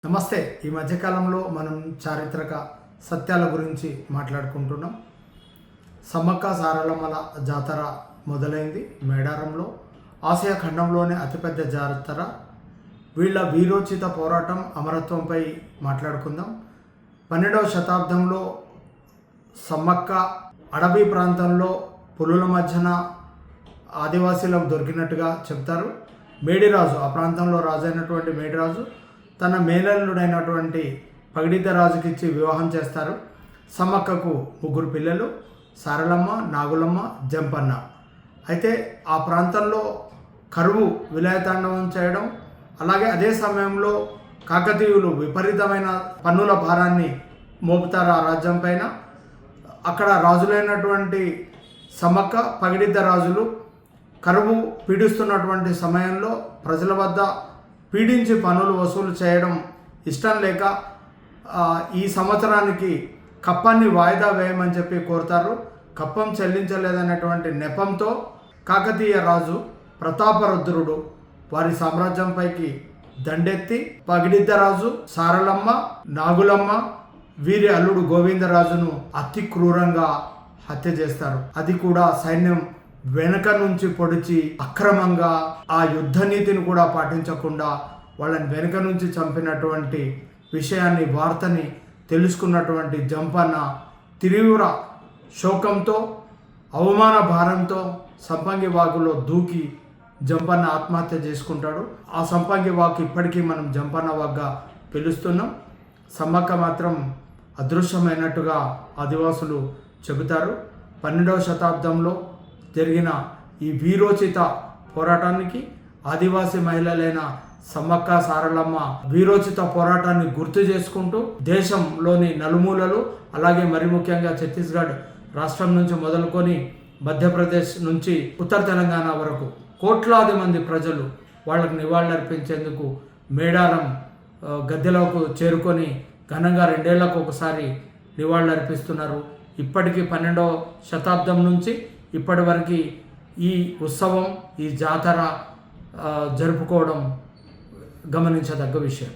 నమస్తే. ఈ మధ్యకాలంలో మనం చారిత్రక సత్యాల గురించి మాట్లాడుకుంటున్నాం. సమ్మక్క సారలమ్మల జాతర మొదలైంది మేడారంలో. ఆసియా ఖండంలోనే అతిపెద్ద జాతర. వీళ్ళ వీరోచిత పోరాటం అమరత్వంపై మాట్లాడుకుందాం. 12వ శతాబ్దంలో సమ్మక్క అడవి ప్రాంతంలో పులుల మధ్యన ఆదివాసీలకు దొరికినట్టుగా చెప్తారు. మేడిరాజు, ఆ ప్రాంతంలో రాజు అయినటువంటి మేడిరాజు తన మేనల్లుడైనటువంటి పగిడిద్ద రాజుకి ఇచ్చి వివాహం చేస్తారు. సమ్మక్కకు 3 పిల్లలు, సారలమ్మ, నాగులమ్మ, జంపన్న. అయితే ఆ ప్రాంతంలో కరువు విలయతాండవం చేయడం, అలాగే అదే సమయంలో కాకతీయులు విపరీతమైన పన్నుల భారాన్ని మోపుతారు ఆ రాజ్యం పైన. అక్కడ రాజులైనటువంటి సమ్మక్క, పగిడిద్ద రాజులు కరువు పీడిస్తున్నటువంటి సమయంలో ప్రజల వద్ద పీడించి పన్నులు వసూలు చేయడం ఇష్టం లేక ఈ సంవత్సరానికి కప్పాన్ని వాయిదా వేయమని చెప్పి కోరుతారు. కప్పం చెల్లించలేదనేటువంటి నెపంతో కాకతీయ రాజు ప్రతాపరుద్రుడు వారి సామ్రాజ్యంపైకి దండెత్తి పగిడిద్ద రాజు, సారలమ్మ, నాగులమ్మ, వీరి అల్లుడు గోవిందరాజును అతి క్రూరంగా హత్య చేస్తారు. అది కూడా సైన్యం వెనక నుంచి పొడిచి అక్రమంగా ఆ యుద్ధ నీతిని కూడా పాటించకుండా వాళ్ళని వెనక నుంచి చంపినటువంటి విషయాన్ని, వార్తని తెలుసుకున్నటువంటి జంపన్న తీవ్ర శోకంతో, అవమాన భారంతో సంపంగి వాగులో దూకి జంపన్న ఆత్మహత్య చేసుకుంటాడు. ఆ సంపంగి వాగు ఇప్పటికీ మనం జంపన్న వాగ్గా పిలుస్తున్నాం. సమ్మక్క మాత్రం అదృశ్యమైనట్టుగా ఆదివాసులు చెబుతారు. 12వ శతాబ్దంలో జరిగిన ఈ వీరోచిత పోరాటానికి ఆదివాసీ మహిళలైన సమ్మక్క సారలమ్మ వీరోచిత పోరాటాన్ని గుర్తు చేసుకుంటూ దేశంలోని నలుమూలలు, అలాగే మరి ముఖ్యంగా ఛత్తీస్గఢ్ రాష్ట్రం నుంచి మొదలుకొని మధ్యప్రదేశ్ నుంచి ఉత్తర తెలంగాణ వరకు కోట్లాది మంది ప్రజలు వాళ్ళకు నివాళులర్పించేందుకు మేడారం గద్దెలకు చేరుకొని ఘనంగా 2 ఏళ్లకు ఒకసారి నివాళులర్పిస్తున్నారు. ఇప్పటికీ 12వ శతాబ్దం నుంచి ఇప్పటి వరకు ఈ ఉత్సవం, ఈ జాతర జరుపుకోవడం గమనించదగ్గ విషయం.